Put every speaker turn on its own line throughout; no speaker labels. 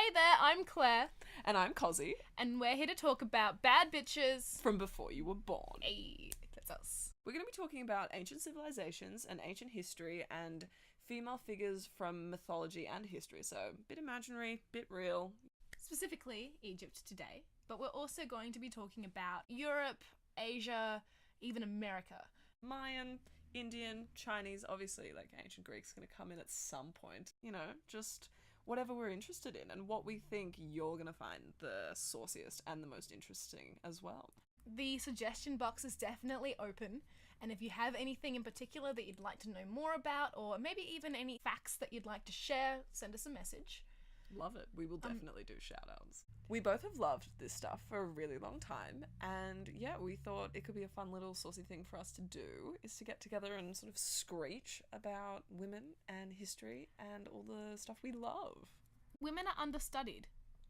Hey there, I'm Claire,
And I'm Cosi,
and we're here to talk about bad bitches.
from before you were born.
Hey, that's us.
We're going to be talking about ancient civilizations and ancient history and female figures from mythology and history. So, bit imaginary, bit real.
Specifically, Egypt today, but we're also going to be talking about Europe, Asia, even America.
Mayan, Indian, Chinese, obviously, like ancient Greek's going to come in at some point. You know, just whatever we're interested in and what we think you're going to find the sauciest and the most interesting as well.
The suggestion box is definitely open, and if you have anything in particular that you'd like to know more about, or maybe even any facts that you'd like to share, send us a message.
Love it. We will definitely do shout outs. We both have loved this stuff for a really long time, and yeah, we thought it could be a fun little saucy thing for us to do is to get together and sort of screech about women and history and all the stuff we love.
Women are understudied,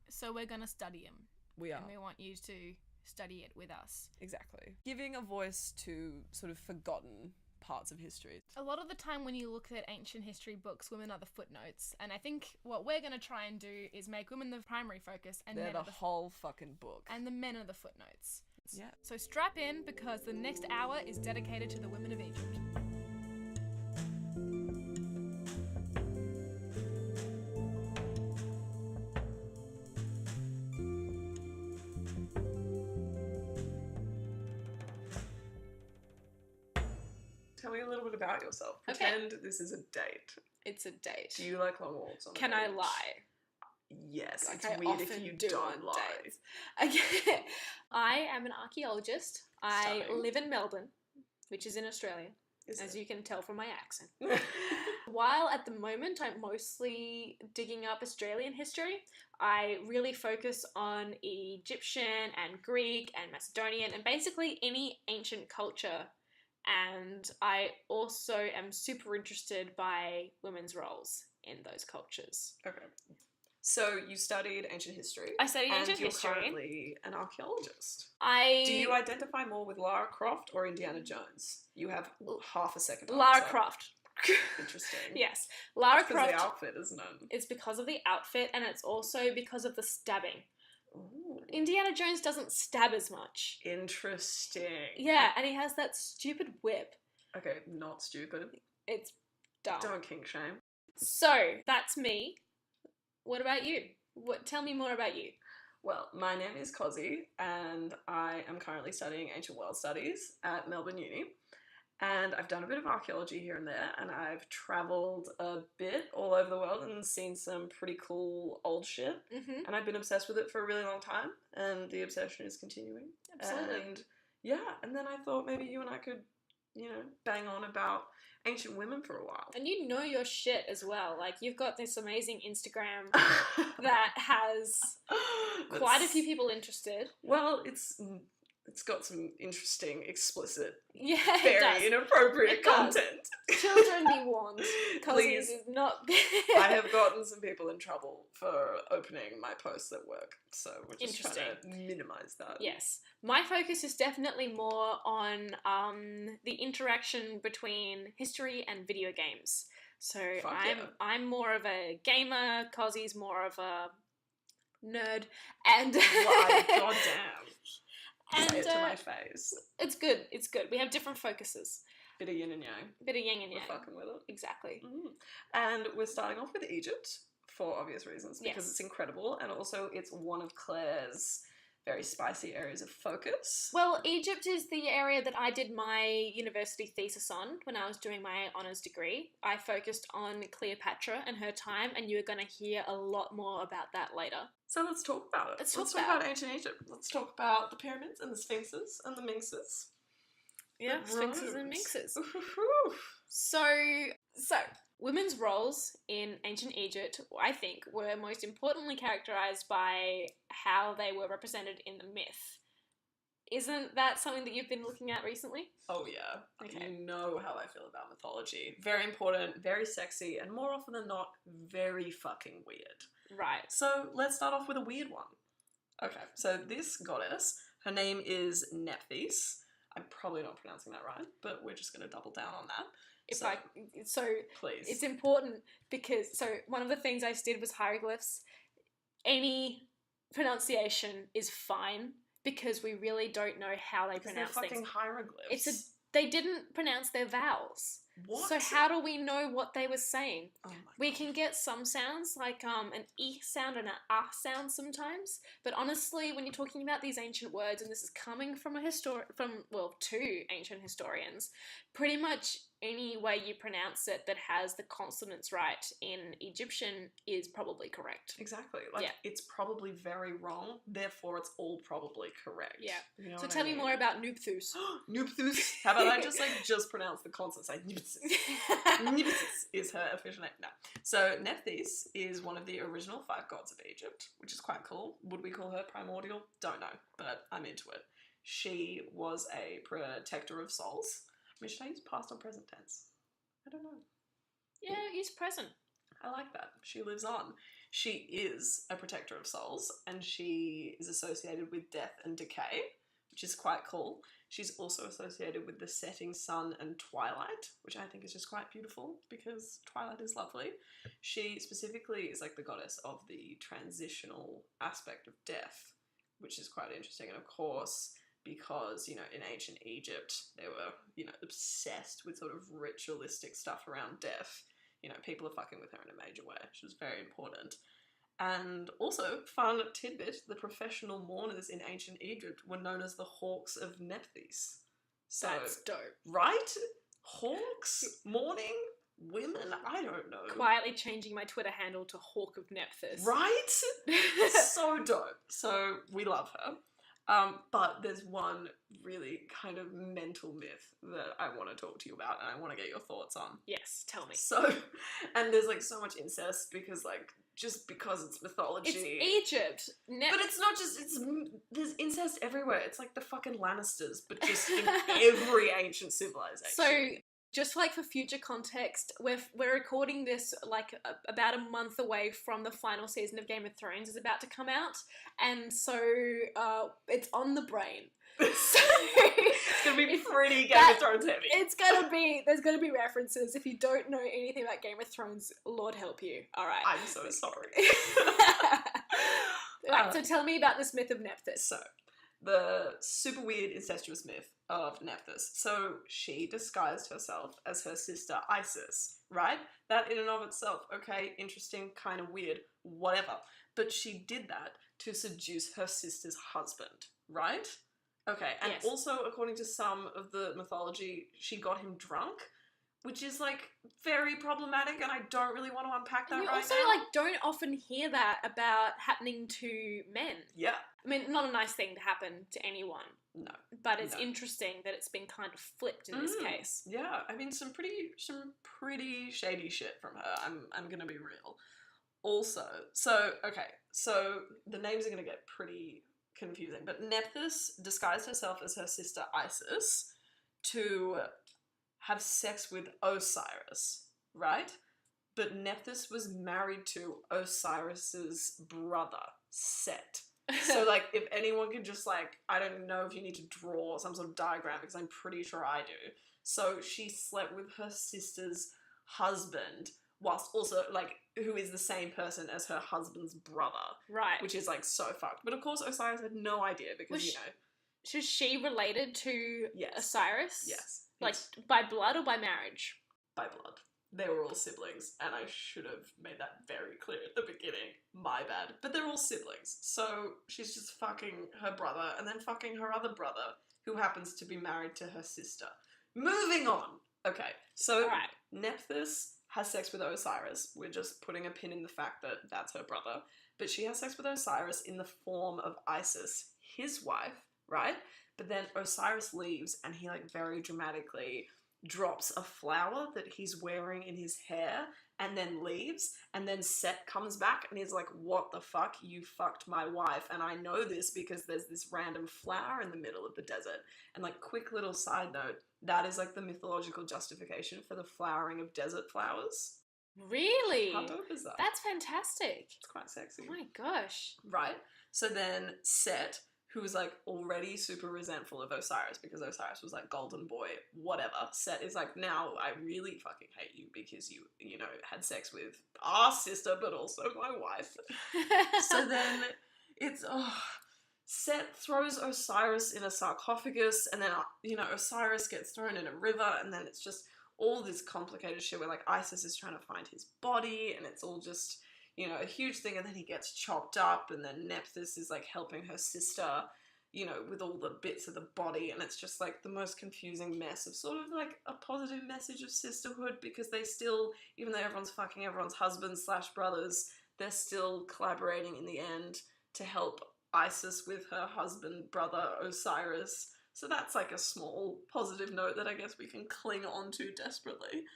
so we're going to study them.
We are.
And we want you to study it with us.
Exactly. Giving a voice to sort of forgotten parts of history.
A lot of the time when you look at ancient history books, women are the footnotes, and I think what we're going to try and do is make women the primary focus and
They're
men
the
are the
whole fucking book.
and the men are the footnotes.
Yeah.
So strap in, because the next hour is dedicated to the women of Egypt.
Tell me a little bit about yourself.
Okay.
Pretend this is a date.
It's a date.
Do you like long walks on the
Can I
beach?
lie?
Yes,
Like
it's
I
weird if
often
you
do
don't
on
lie.
dates. Okay. I am an archaeologist. I
Stunning.
live in Melbourne, which is in Australia,
Is
as
it?
you can tell from my accent. While at the moment I'm mostly digging up Australian history, I really focus on Egyptian and Greek and Macedonian and basically any ancient culture. And I also am super interested by women's roles in those cultures.
Okay. So you studied ancient history.
I studied ancient
and you're
history.
currently an archaeologist.
I
Do you identify more with Lara Croft or Indiana Jones? You have half a second to
Lara
answer.
Croft.
Interesting.
Yes, Lara
Because
Croft.
the outfit, isn't it?
It's because of the outfit, and it's also because of the stabbing.
Ooh.
Indiana Jones doesn't stab as much.
Interesting.
Yeah, and he has that stupid whip.
Okay, not stupid.
It's dumb.
Don't kink shame.
So that's me. What about you? Tell me more about you.
Well, my name is Cosi, and I am currently studying Ancient World Studies at Melbourne Uni. And I've done a bit of archaeology here and there, and I've travelled a bit all over the world and seen some pretty cool old shit.
Mm-hmm.
And I've been obsessed with it for a really long time, and the obsession is continuing.
Absolutely.
And yeah, and then I thought maybe you and I could, bang on about ancient women for a while.
And you know your shit as well. Like, you've got this amazing Instagram that has quite a few people interested.
Well, it's got some interesting, explicit,
Yeah, it
very
does.
inappropriate
It does.
content.
Children be warned.
Please.
Is not.
I have gotten some people in trouble for opening my posts at work, so we're just trying to minimise that.
Yes. My focus is definitely more on the interaction between history and video games. So
Fuck
I'm more of a gamer, Cosi's more of a nerd, and
Why, goddamn.
and
Say it to my face.
it's good. It's good. We have different focuses.
Bit of yin and yang.
Bit of yin and
We're
yang.
fucking with it.
Exactly.
And we're starting off with Egypt for obvious reasons, because
Yes.
it's incredible, and also it's one of Claire's very spicy areas of focus.
Well, Egypt is the area that I did my university thesis on when I was doing my honours degree. I focused on Cleopatra and her time, and you're going to hear a lot more about that later.
So let's talk about it.
Let's
talk
talk
about
about
ancient Egypt. Let's talk about the pyramids and the Sphinxes and the Mynxes.
Yeah,
The
Sphinxes and
robes.
Mynxes.
Ooh.
So women's roles in ancient Egypt, I think, were most importantly characterized by how they were represented in the myth. Isn't that something that you've been looking at recently?
Oh yeah.
Okay.
You know how I feel about mythology. Very important, very sexy, and more often than not, very fucking weird.
Right.
So let's start off with a weird one. Okay, so this goddess, her name is Nephthys. I'm probably not pronouncing that right, but we're just going to double down on that.
So
Please.
it's important because one of the things I did was hieroglyphs. any pronunciation is fine because we really don't know how they
Because
pronounce
they're fucking
things.
hieroglyphs.
They didn't pronounce their vowels.
What?
So how do we know what they were saying?
Oh my
We
God.
can get some sounds like an e sound and an ah sound sometimes, but honestly, when you're talking about these ancient words, and this is coming from two ancient historians, pretty much any way you pronounce it that has the consonants right in Egyptian is probably correct.
Exactly. Like,
Yeah.
it's probably very wrong, therefore it's all probably correct.
Yeah.
You know
So
what
tell
I
me
mean?
more about Nephthys.
Nephthys. How about I just pronounce the consonants like Nephthys. Nephthys is her official name. No. So Nephthys is one of the original 5 gods of Egypt, which is quite cool. Would we call her primordial? Don't know, but I'm into it. She was a protector of souls. I mean, should I use past or present tense? I don't know.
Yeah, he's present.
I like that. She lives on. She is a protector of souls, and she is associated with death and decay, which is quite cool. She's also associated with the setting sun and twilight, which I think is just quite beautiful because twilight is lovely. She specifically is like the goddess of the transitional aspect of death, which is quite interesting. And of course, because, you know, in ancient Egypt, they were, you know, obsessed with sort of ritualistic stuff around death. You know, people are fucking with her in a major way. She was very important. And also, fun tidbit, the professional mourners in ancient Egypt were known as the Hawks of Nephthys. So,
That's dope.
right? Hawks? Mourning? Women? I don't know.
Quietly changing my Twitter handle to Hawk of Nephthys.
Right? So dope. So, we love her. But there's one really kind of mental myth that I want to talk to you about and I want to get your thoughts on.
Yes, tell me.
So, and there's like so much incest because just because it's mythology.
It's Egypt.
But it's not just, there's incest everywhere. It's like the fucking Lannisters, but just in every ancient civilization.
So, just for future context, we're recording this about a month away from the final season of Game of Thrones is about to come out, and so it's on the brain. So
it's gonna be pretty Game of Thrones heavy.
There's gonna be references. If you don't know anything about Game of Thrones, Lord help you. All right.
I'm so sorry.
Right, so tell me about this myth of Nephthys.
So, the super weird incestuous myth of Nephthys. So she disguised herself as her sister Isis, right? That in and of itself, okay, interesting, kind of weird, whatever. But she did that to seduce her sister's husband, right? Okay, and
yes.
Also, according to some of the mythology, she got him drunk, which is very problematic, and I don't really want to unpack that right now.
You also don't often hear that about happening to men.
Yeah.
I mean, not a nice thing to happen to anyone.
No.
But it's interesting that it's been kind of flipped in this case.
Yeah, I mean, some pretty shady shit from her. I'm gonna be real. Also, so the names are gonna get pretty confusing, but Nephthys disguised herself as her sister Isis to have sex with Osiris, right? But Nephthys was married to Osiris's brother, Set. So, if anyone can just, I don't know if you need to draw some sort of diagram, because I'm pretty sure I do. So, she slept with her sister's husband, whilst also, who is the same person as her husband's brother.
Right.
Which is, so fucked. But, of course, Osiris had no idea, because,
So, is she related to Osiris?
Yes.
By blood or by marriage?
By blood. They were all siblings, and I should have made that very clear at the beginning. My bad. But they're all siblings. So she's just fucking her brother, and then fucking her other brother, who happens to be married to her sister. Moving on! Okay, so
right.
Nephthys has sex with Osiris. We're just putting a pin in the fact that that's her brother. But she has sex with Osiris in the form of Isis, his wife, right? But then Osiris leaves, and he, very dramatically drops a flower that he's wearing in his hair and then leaves, and then Set comes back and he's like, what the fuck, you fucked my wife, and I know this because there's this random flower in the middle of the desert. And quick little side note, that is the mythological justification for the flowering of desert flowers.
Really?
How dope is that?
That's fantastic.
It's quite sexy.
Oh my gosh.
Right? So then Set who was like already super resentful of Osiris because Osiris was like golden boy, whatever. Set is like, now I really fucking hate you because you know, had sex with our sister but also my wife. So then it's Set throws Osiris in a sarcophagus, and then, you know, Osiris gets thrown in a river, and then it's just all this complicated shit where, like, Isis is trying to find his body, and it's all just, you know, a huge thing, and then he gets chopped up, and then Nephthys is, like, helping her sister, you know, with all the bits of the body, and it's just, like, the most confusing mess of sort of, like, a positive message of sisterhood, because they still, even though everyone's fucking everyone's husbands / brothers, they're still collaborating in the end to help Isis with her husband, brother, Osiris. So that's like a small positive note that I guess we can cling on to desperately.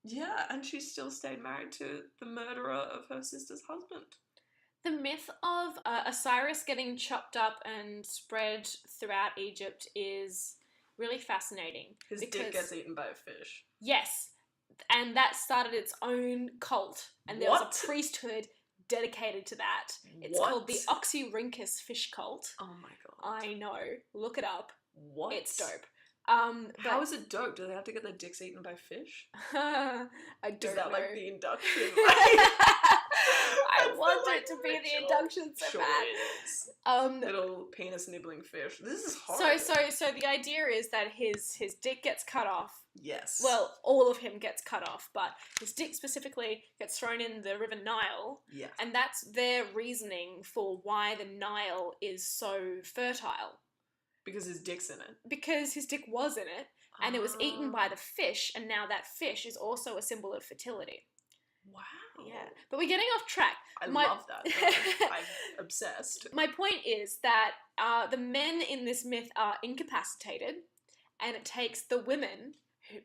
Yeah, and she still stayed married to the murderer of her sister's husband.
The myth of Osiris getting chopped up and spread throughout Egypt is really fascinating.
His dick gets eaten by a fish.
Yes, and that started its own cult, and there was a priesthood dedicated to that. It's called the Oxyrhynchus fish cult.
Oh my god.
I know. Look it up.
What?
It's dope.
How is it dope? Do they have to get their dicks eaten by fish?
I don't know.
Is that like the induction?
I want it to be the induction so bad.
Little penis nibbling fish. This is horrible.
So the idea is that his dick gets cut off.
Yes.
Well, all of him gets cut off, but his dick specifically gets thrown in the River Nile.
Yeah.
And that's their reasoning for why the Nile is so fertile.
Because his dick's in it.
Because his dick was in it, and it was eaten by the fish, and now that fish is also a symbol of fertility.
Wow.
Yeah. But we're getting off track.
I love that. I'm obsessed.
My point is that the men in this myth are incapacitated, and it takes the women,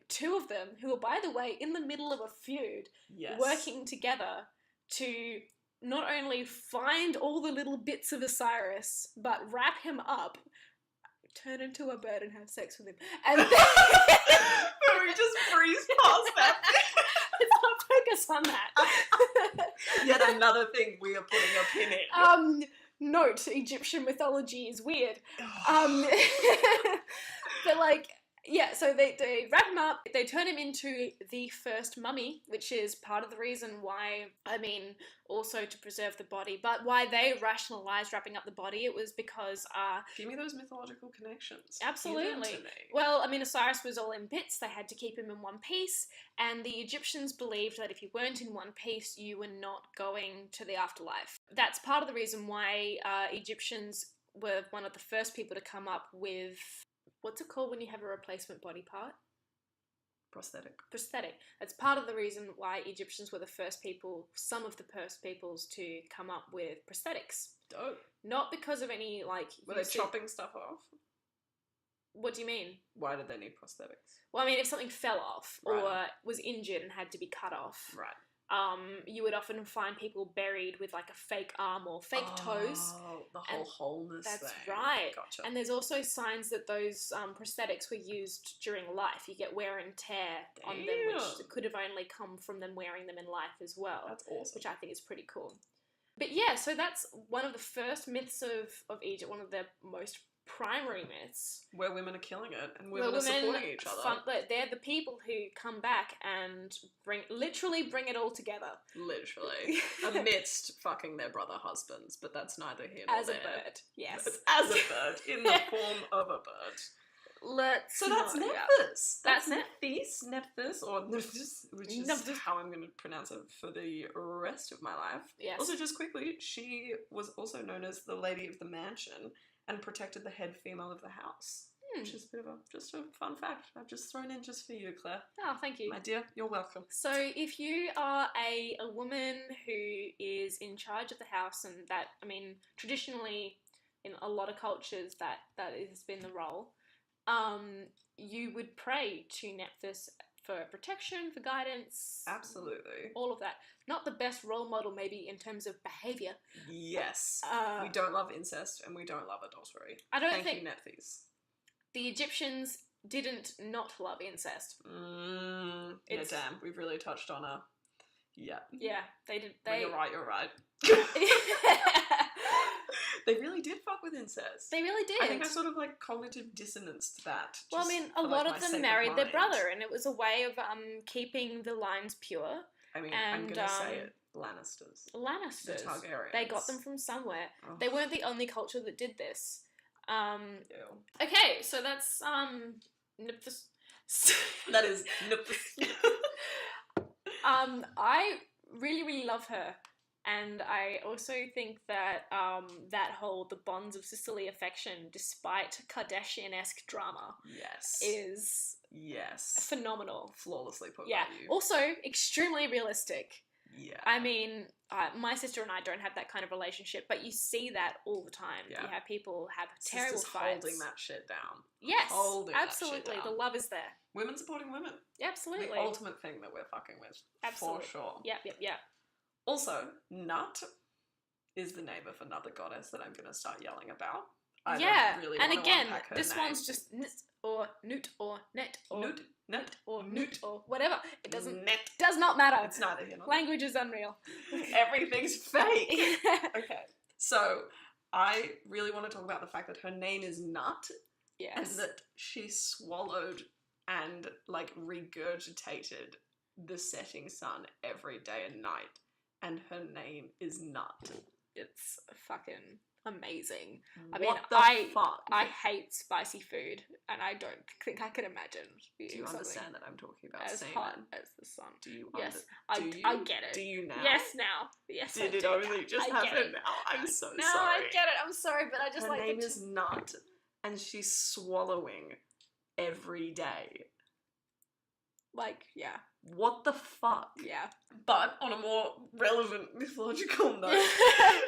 two of them, who are, by the way, in the middle of a feud, working together to not only find all the little bits of Osiris, but wrap him up, turn into a bird and have sex with him. And then...
But we just breeze past that.
Let's not focus on that.
Yet another thing we are putting a pin in.
Note, Egyptian mythology is weird. But like... Yeah, so they wrap him up, they turn him into the first mummy, which is part of the reason why, I mean, also to preserve the body, but why they rationalised wrapping up the body, it was because...
Give me those mythological connections.
Absolutely.
Give them to me.
Well, I mean, Osiris was all in bits, they had to keep him in one piece, and the Egyptians believed that if you weren't in one piece, you were not going to the afterlife. That's part of the reason why Egyptians were one of the first people to come up with... What's it called when you have a replacement body part?
Prosthetic.
That's part of the reason why Egyptians were the first people, some of the first peoples to come up with prosthetics.
Dope.
Not because of any, like...
Were they chopping stuff off?
What do you mean?
Why did they need prosthetics?
Well, I mean, if something fell off or was injured and had to be cut off.
Right.
You would often find people buried with like a fake arm or fake toes.
Oh, the whole wholeness
That's
thing.
right.
Gotcha.
And there's also signs that those prosthetics were used during life. You get wear and tear on them, which could have only come from them wearing them in life as well.
That's awesome.
Which I think is pretty cool. But yeah, so that's one of the first myths of Egypt, one of the most primary myths.
Where women are killing it and women are supporting each other.
They're the people who come back and literally bring it all together.
Literally. Amidst fucking their brother husbands, but that's neither here nor there.
As a bird, yes.
As a bird, in the form of a bird. So that's Nephthys. That's Nephthys, or Nephthys, which is how I'm going to pronounce it for the rest of my life.
Yes.
Also, just quickly, she was also known as the Lady of the Mansion and protected the head female of the house. Which is a bit of just a fun fact I've just thrown in just for you, Claire.
Oh, thank you.
My dear, you're welcome.
So if you are a woman who is in charge of the house, and that, I mean, traditionally in a lot of cultures that has been the role, you would pray to Nephthys for protection, for guidance.
Absolutely.
All of that. Not the best role model maybe in terms of behaviour.
Yes. We don't love incest and we don't love adultery.
I don't
Thank
think
you, Nephthys.
The Egyptians didn't not love incest.
No, damn. We've really touched on a... Yeah.
Yeah, they did.
You're right. They really did fuck with incest.
They really did.
I think I sort of like cognitive dissonance that.
Well, I mean, a lot of them married their brother, and it was a way of keeping the lines pure.
I mean, I'm gonna say it. Lannisters. The Targaryens.
They got them from somewhere. Oh. They weren't the only culture that did this.
Ew.
Okay, so that's Nepthys.
That is Nepthys.
I really, really love her. And I also think that that whole the bonds of sisterly affection, despite Kardashian-esque drama, is phenomenal.
Flawlessly put by you.
Also extremely realistic.
Yeah.
I mean, my sister and I don't have that kind of relationship, but you see that all the time.
Yeah.
You have people have terrible fights.
Holding that shit down.
Yes,
holding
absolutely.
That shit down.
The love is there.
Women supporting women.
Absolutely.
The ultimate thing that we're fucking with.
Absolutely.
For sure.
Yep.
Also, Nut is the name of another goddess that I'm going to start yelling about. I don't really
and again,
her
this
name.
one's just Nit or Newt or Net or
Nut
or Newt or whatever. It does not matter.
It's neither here nor
Language is unreal.
Everything's fake. Okay, so I really want to talk about the fact that her name is Nut.
Yes.
And that she swallowed and like regurgitated the setting sun every day and night, and her name is Nut.
It's fucking amazing.
Fuck?
I hate spicy food, and I don't think I can imagine.
Do you understand that I'm talking about
as
semen?
Hot as the sun?
Do you?
Yes,
I
get it.
Do you now?
Yes, now. Yes,
Did it only just happen now? I'm so sorry.
No, I get it. I'm sorry, but I just
her name is Nut, and she's swallowing every day.
Like, yeah.
What the fuck?
Yeah.
But on a more relevant mythological note,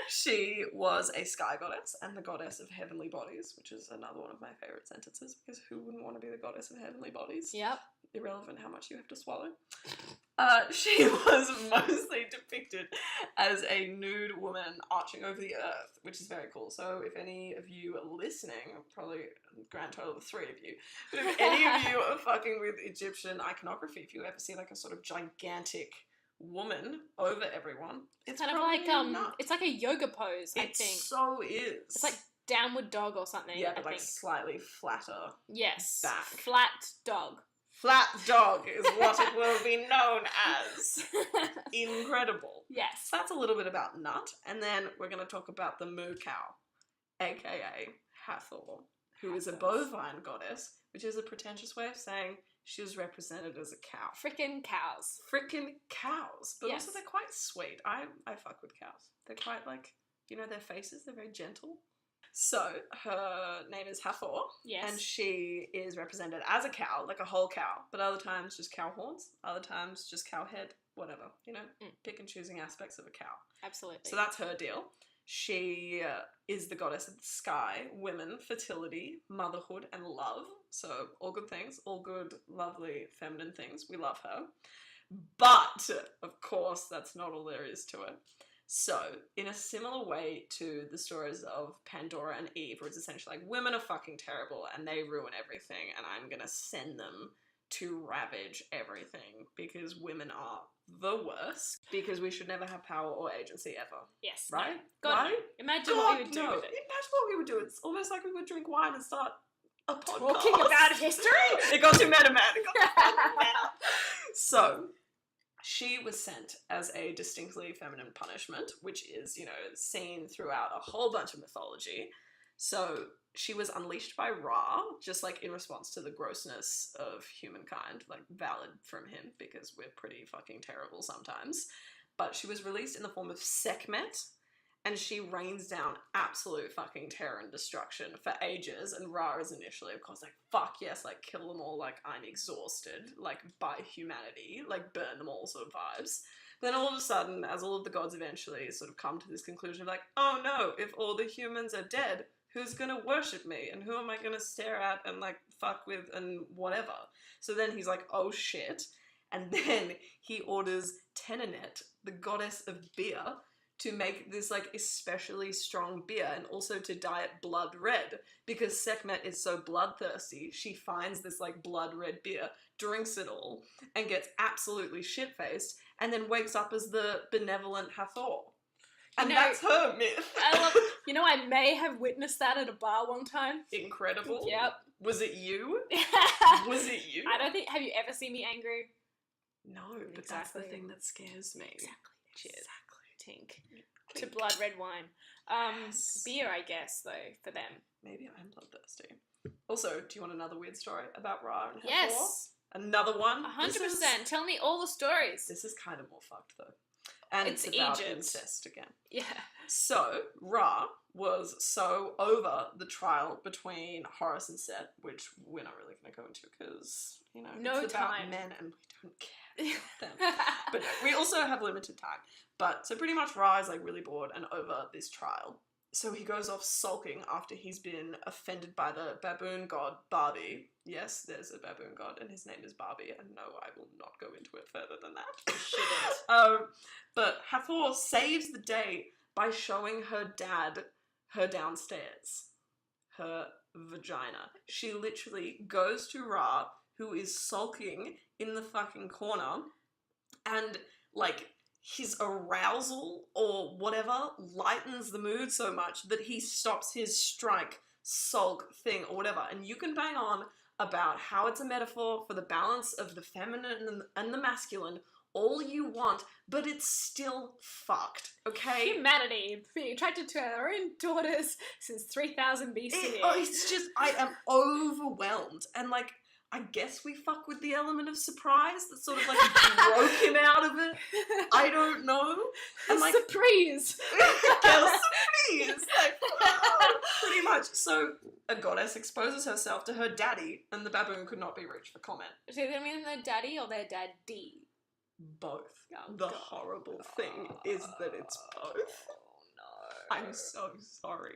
she was a sky goddess and the goddess of heavenly bodies, which is another one of my favourite sentences, because who wouldn't want to be the goddess of heavenly bodies?
Yep.
Irrelevant how much you have to swallow. She was mostly depicted as a nude woman arching over the earth, which is very cool. So if any of you are listening, probably a grand total of 3 of you, but if any of you are fucking with Egyptian iconography, if you ever see like a sort of gigantic woman over everyone, it's
kind of like
nuts.
It's like a yoga pose, I think.
It so is.
It's like downward dog or something.
Yeah, but
I
like
think.
slightly flatter.
Yes.
Back.
Flat dog.
Flat dog is what it will be known as. Incredible.
Yes.
So that's a little bit about Nut, and then we're going to talk about the moo cow, aka Hathor, who is a bovine goddess, which is a pretentious way of saying she was represented as a cow.
Frickin' cows.
Frickin' cows. But
yes.
also they're quite sweet. I fuck with cows. They're quite like, you know, their faces, they're very gentle. So, her name is Hathor,
yes.
and she is represented as a cow, like a whole cow, but other times just cow horns, other times just cow head, whatever, you know, pick and choosing aspects of a cow.
Absolutely.
So that's her deal. She is the goddess of the sky, women, fertility, motherhood, and love. So all good things, all good, lovely, feminine things. We love her. But, of course, that's not all there is to it. So, in a similar way to the stories of Pandora and Eve, where it's essentially like, women are fucking terrible and they ruin everything, and I'm gonna send them to ravage everything because women are the worst, because we should never have power or agency ever.
Yes.
Right?
God,
right?
Imagine what we would do with it.
Imagine what we would do. It's almost like we would drink wine and start a podcast.
Talking about history?
It got too meta, man. It got too meta. So, she was sent as a distinctly feminine punishment, which is, you know, seen throughout a whole bunch of mythology. So she was unleashed by Ra, just like in response to the grossness of humankind, like valid from him, because we're pretty fucking terrible sometimes. But she was released in the form of Sekhmet, and she rains down absolute fucking terror and destruction for ages, and Ra is initially, of course, like, fuck yes, like, kill them all, like, I'm exhausted, like, by humanity, like, burn them all sort of vibes. Then all of a sudden, as all of the gods eventually sort of come to this conclusion of like, oh no, if all the humans are dead, who's gonna worship me, and who am I gonna stare at and, like, fuck with and whatever? So then he's like, oh shit, and then he orders Tenenet, the goddess of beer, to make this, like, especially strong beer, and also to dye it blood red, because Sekhmet is so bloodthirsty, she finds this, like, blood red beer, drinks it all, and gets absolutely shit-faced, and then wakes up as the benevolent Hathor. And that's her myth.
I may have witnessed that at a bar one time.
Incredible.
Yep.
Was it you? Was it you?
I don't think... Have you ever seen me angry?
No, but that's the thing that scares me.
Exactly. Cheers.
Exactly.
Tink. To blood red wine.
Yes.
Beer, I guess, though, for them.
Maybe I'm bloodthirsty. Also, do you want another weird story about Ra and Hathor?
Yes.
Another one?
100%. Tell me all the stories.
This is kind of more fucked, though. And it's about
Egypt.
incest again.
Yeah.
So, Ra was so over the trial between Horus and Set, which we're not really going to go into because, it's about men and we don't care about them. But we also have limited time. But, so pretty much Ra is like really bored and over this trial. So he goes off sulking after he's been offended by the baboon god Barbie. Yes, there's a baboon god and his name is Barbie, and no, I will not go into it further than that. Shouldn't. But Hathor saves the day by showing her dad her downstairs, her vagina. She literally goes to Ra, who is sulking in the fucking corner, and like his arousal or whatever lightens the mood so much that he stops his strike, sulk thing or whatever. And you can bang on about how it's a metaphor for the balance of the feminine and the masculine all you want, but it's still fucked, okay?
Humanity being attracted to our own daughters since 3000 BC.
It's just, I am overwhelmed. And like, I guess we fuck with the element of surprise that sort of like broke him out of it. I don't know. And like,
surprise!
Surprise! Like, pretty much. So a goddess exposes herself to her daddy, and the baboon could not be reached for comment.
So they mean their daddy or their daddy?
Both.
Oh,
the
God.
horrible thing is that it's both.
Oh no.
I'm so sorry.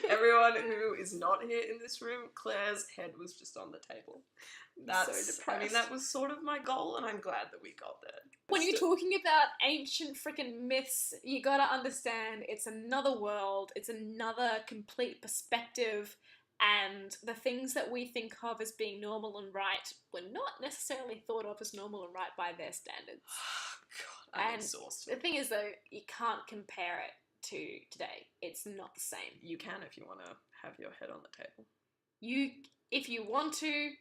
Everyone who is not here in this room, Claire's head was just on the table. That's
so depressed.
I mean, that was sort of my goal, and I'm glad that we got there.
When you're talking about ancient freaking myths, you gotta understand it's another world, it's another complete perspective, and the things that we think of as being normal and right were not necessarily thought of as normal and right by their standards.
God, I'm
and
exhausted.
The thing is, though, you can't compare it to today. It's not the same.
You can if you want to have your head on the table.
If you want to,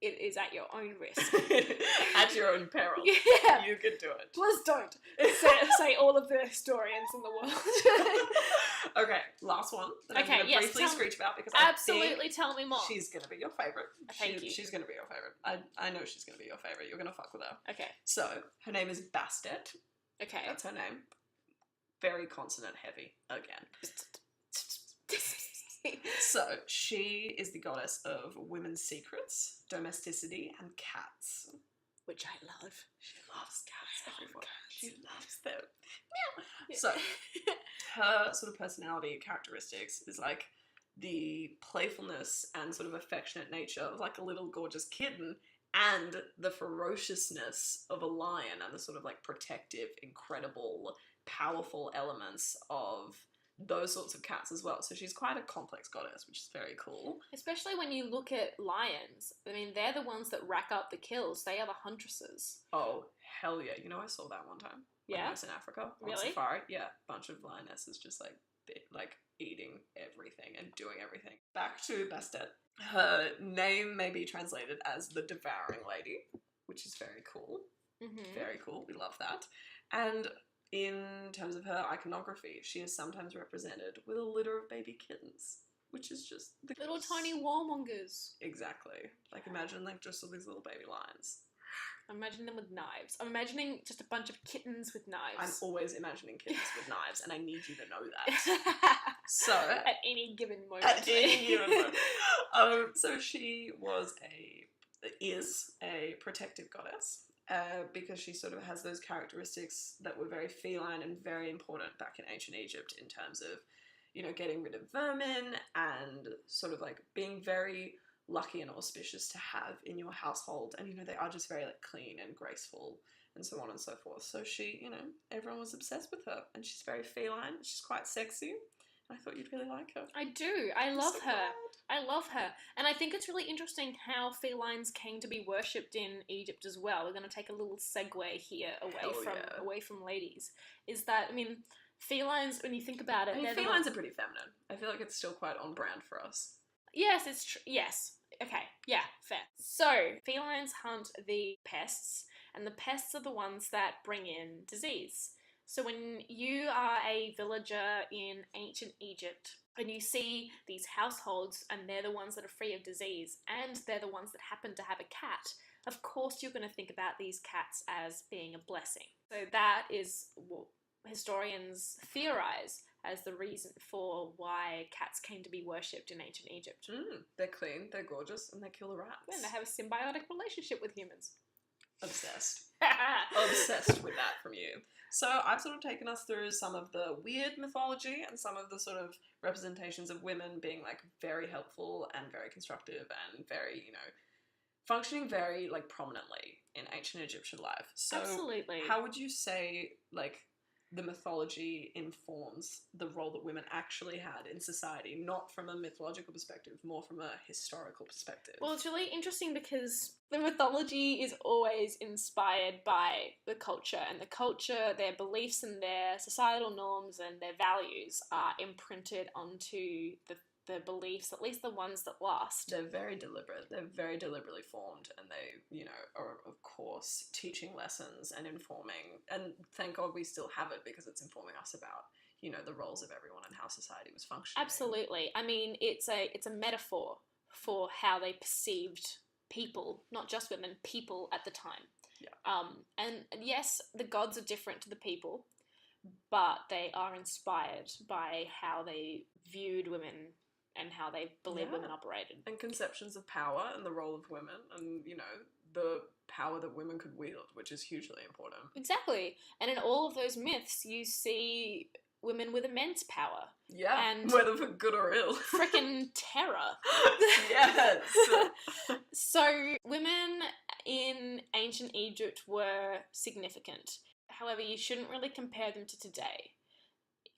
it is at your own risk.
At your own peril.
Yeah.
You can do it.
Please don't say all of the historians in the world.
Okay, last one that I'm going to briefly screech about because
absolutely tell me more.
She's going to be your favourite.
Thank you.
She's going to be your favourite. I know she's going to be your favourite. You're going to fuck with her.
Okay.
So, her name is Bastet.
Okay.
That's her name. Very consonant heavy again. So, she is the goddess of women's secrets, domesticity, and cats.
Which I love.
She loves cats, everyone. She loves them.
Yeah.
So, her sort of personality characteristics is like the playfulness and sort of affectionate nature of like a little gorgeous kitten, and the ferociousness of a lion, and the sort of like protective, incredible, powerful elements of those sorts of cats as well. So she's quite a complex goddess, which is very cool.
Especially when you look at lions. I mean, they're the ones that rack up the kills. They are the huntresses.
Oh, hell yeah. You know, I saw that one time. When
Yeah?
I was in Africa. On
Really?
safari. Yeah. Bunch of lionesses just like eating everything and doing everything. Back to Bastet. Her name may be translated as the Devouring Lady, which is very cool.
Mm-hmm.
Very cool. We love that. And in terms of her iconography, she is sometimes represented with a litter of baby kittens, which is just the
Little tiny warmongers.
Exactly. Like imagine like just all these little baby lions.
I'm imagining them with knives. I'm imagining just a bunch of kittens with knives.
I'm always imagining kittens with knives, and I need you to know that. So
at any given moment.
At any given moment. So she is a protective goddess. Because she sort of has those characteristics that were very feline and very important back in ancient Egypt in terms of, you know, getting rid of vermin and sort of like being very lucky and auspicious to have in your household. And, you know, they are just very like clean and graceful and so on and so forth. So she, you know, everyone was obsessed with her, and she's very feline. She's quite sexy. I thought you'd really like her.
I do. I love
so
her.
glad.
I love her. And I think it's really interesting how felines came to be worshipped in Egypt as well. We're going to take a little segue here away from ladies. Is that, I mean, felines, when you think about it...
I mean, felines are pretty feminine. I feel like it's still quite on brand for us.
Yes, it's true. Yes. Okay. Yeah, fair. So, felines hunt the pests, and the pests are the ones that bring in disease. So when you are a villager in ancient Egypt and you see these households and they're the ones that are free of disease and they're the ones that happen to have a cat, of course you're going to think about these cats as being a blessing. So that is what historians theorize as the reason for why cats came to be worshipped in ancient Egypt.
They're clean, they're gorgeous, and they kill the rats.
And they have a symbiotic relationship with humans.
Obsessed. Obsessed with that from you. So I've sort of taken us through some of the weird mythology and some of the sort of representations of women being like very helpful and very constructive and very, you know, functioning very like prominently in ancient Egyptian life. So
absolutely.
How would you say like the mythology informs the role that women actually had in society, not from a mythological perspective, more from a historical perspective?
Well, it's really interesting because the mythology is always inspired by the culture, and the culture, their beliefs and their societal norms and their values are imprinted onto the beliefs, at least the ones that last.
They're very deliberate. They're very deliberately formed, and they, you know, are of course teaching lessons and informing. And thank God we still have it because it's informing us about, you know, the roles of everyone and how society was functioning.
Absolutely. I mean, it's a metaphor for how they perceived people, not just women, people at the time.
Yeah.
And yes, the gods are different to the people, but they are inspired by how they viewed women and how they believe women operated.
And conceptions of power and the role of women and, you know, the power that women could wield, which is hugely important.
Exactly. And in all of those myths, you see women with immense power.
Yeah,
and
whether for good or ill.
Frickin' terror.
Yes.
So women in ancient Egypt were significant. However, you shouldn't really compare them to today.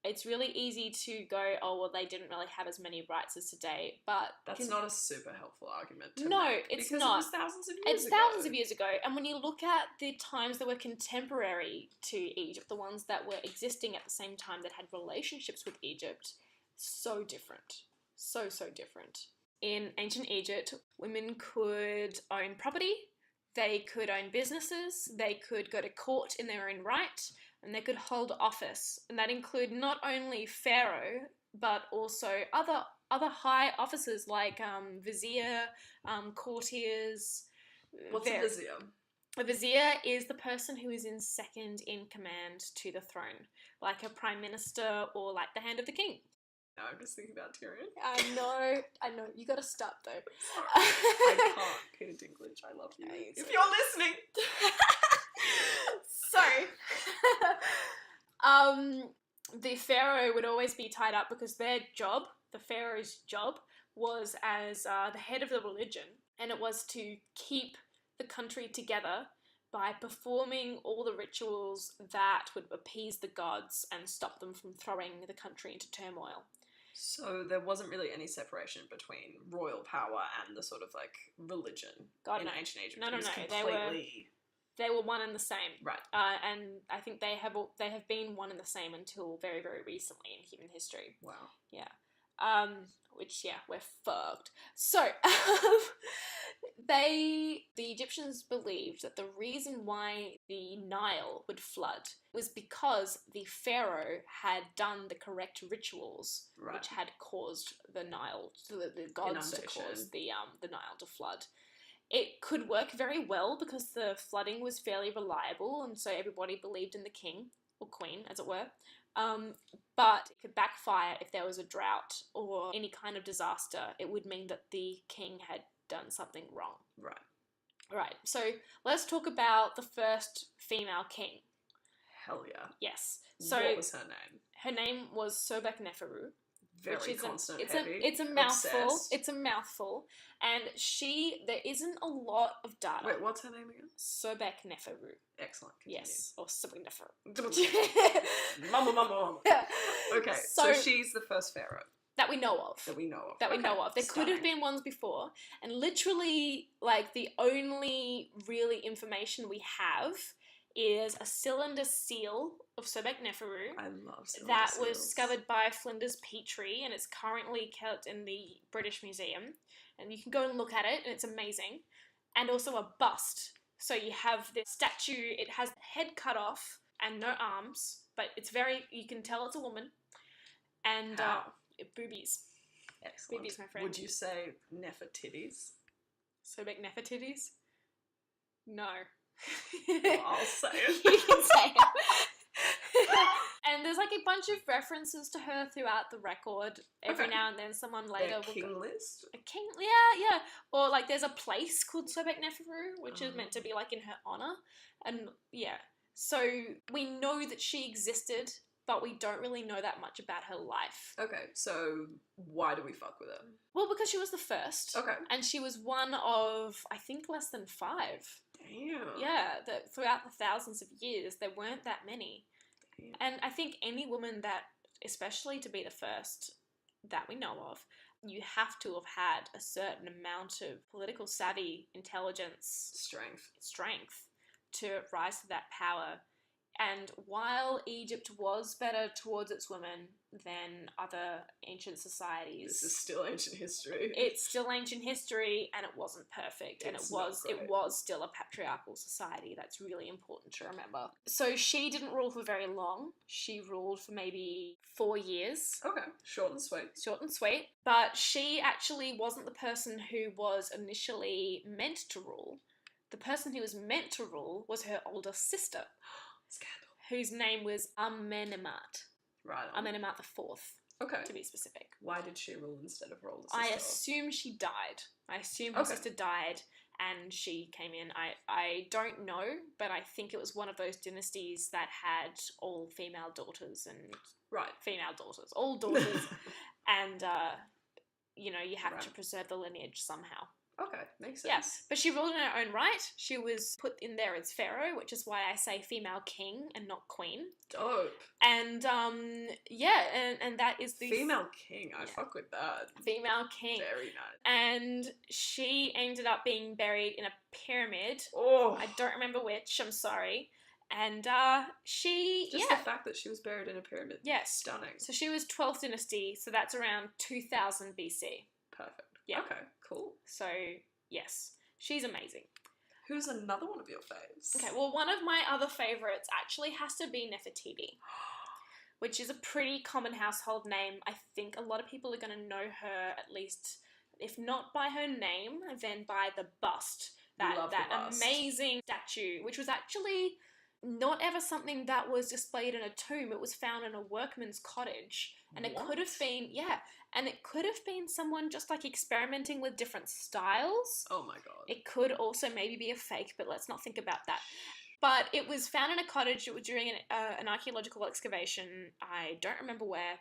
It's really easy to go, oh, well, they didn't really have as many rights as today, but...
That's not a super helpful argument to
No,
make,
it's
because
not.
It was thousands of years ago.
It's thousands of years ago, and when you look at the times that were contemporary to Egypt, the ones that were existing at the same time that had relationships with Egypt, so different. So different. In ancient Egypt, women could own property, they could own businesses, they could go to court in their own right, and they could hold office. And that include not only pharaoh, but also other high officers like vizier, courtiers.
What's a vizier?
A vizier is the person who is in second in command to the throne, like a prime minister or like the hand of the king.
No, I'm just thinking about Tyrion.
I know. You gotta stop though.
I can't. Peter Dinklage, I love you. If you're listening.
So, the pharaoh would always be tied up because their job, the pharaoh's job, was as the head of the religion, and it was to keep the country together by performing all the rituals that would appease the gods and stop them from throwing the country into turmoil.
So there wasn't really any separation between royal power and the sort of like religion in ancient Egypt.
No.
Completely...
They were one and the same.
Right.
And I think they have been one and the same until very, very recently in human history.
Wow.
Yeah. Which, yeah, we're fucked. So, the Egyptians believed that the reason why the Nile would flood was because the pharaoh had done the correct rituals, which had caused the Nile, the gods to cause the Nile to flood. It could work very well because the flooding was fairly reliable, and so everybody believed in the king, or queen, as it were. But it could backfire if there was a drought or any kind of disaster. It would mean that the king had done something wrong. Right. So let's talk about the first female king.
Hell yeah.
Yes. So
what was her name?
Her name was Sobek-Neferu.
Very consonant heavy.
It's a mouthful.
Obsessed.
It's a mouthful. And there isn't a lot of data.
Wait, what's her name again?
Sobek-Neferu.
Excellent. Continue.
Yes, or Sobek-Neferu.
Mama. Okay, so she's the first pharaoh.
That we know of.
That we know of.
That we know of. There could have been ones before. And literally, like, the only really information we have is a cylinder seal of Sobekneferu.
I love cylinder
that
seals.
was discovered by Flinders Petrie, and it's currently kept in the British Museum. And you can go and look at it, and it's amazing. And also a bust. So you have this statue, it has the head cut off and no arms, but it's you can tell it's a woman. And boobies.
Excellent.
Boobies, my friend.
Would you say Nefertiti's?
Sobeknefertiti's? No.
Well, I'll say it.
You can say it. And there's like a bunch of references to her throughout the record. Every now and then someone later will
king list?
A king, yeah. Or like there's a place called Sobekneferu, which is meant to be like in her honor. And yeah. So we know that she existed, but we don't really know that much about her life.
Okay, so why do we fuck with her?
Well, because she was the first.
Okay.
And she was one of, I think, less than 5.
Damn.
Yeah, that throughout the thousands of years, there weren't that many. Damn. And I think any woman that, especially to be the first that we know of, you have to have had a certain amount of political savvy, intelligence, strength to rise to that power. And while Egypt was better towards its women than other ancient societies,
this is still ancient history.
It's still ancient history, and it wasn't perfect, and it was still a patriarchal society. That's really important to remember. So she didn't rule for very long. She ruled for maybe 4 years.
Okay, short and sweet.
But she actually wasn't the person who was initially meant to rule. The person who was meant to rule was her older sister.
Scandal.
Whose name was Amenemhat.
Right.
Amenemhat IV.
Okay.
To be specific.
Why did she rule instead of her older sister?
I assume she died. I assume her sister died and she came in. I don't know, but I think it was one of those dynasties that had all female daughters and...
Right.
Female daughters. All daughters. And, you have to preserve the lineage somehow.
Okay, makes sense.
Yeah, but she ruled in her own right. She was put in there as pharaoh, which is why I say female king and not queen.
Dope.
And, and that is the...
Female king, I fuck with that.
Female king.
Very nice.
And she ended up being buried in a pyramid.
Oh.
I don't remember which, I'm sorry. And she...
Just the fact that she was buried in a pyramid.
Yes.
Stunning.
So she was 12th dynasty, so that's around 2000 BC.
Perfect.
Yeah.
Okay, cool.
So, yes. She's amazing.
Who's another one of your faves?
Okay, well, one of my other favourites actually has to be Nefertiti, which is a pretty common household name. I think a lot of people are going to know her, at least, if not by her name, then by the bust. That amazing statue, which was actually not ever something that was displayed in a tomb. It was found in a workman's cottage. And it could have been, and it could have been someone just like experimenting with different styles.
Oh my god.
It could also maybe be a fake, but let's not think about that. But it was found in a cottage during an archaeological excavation. I don't remember where,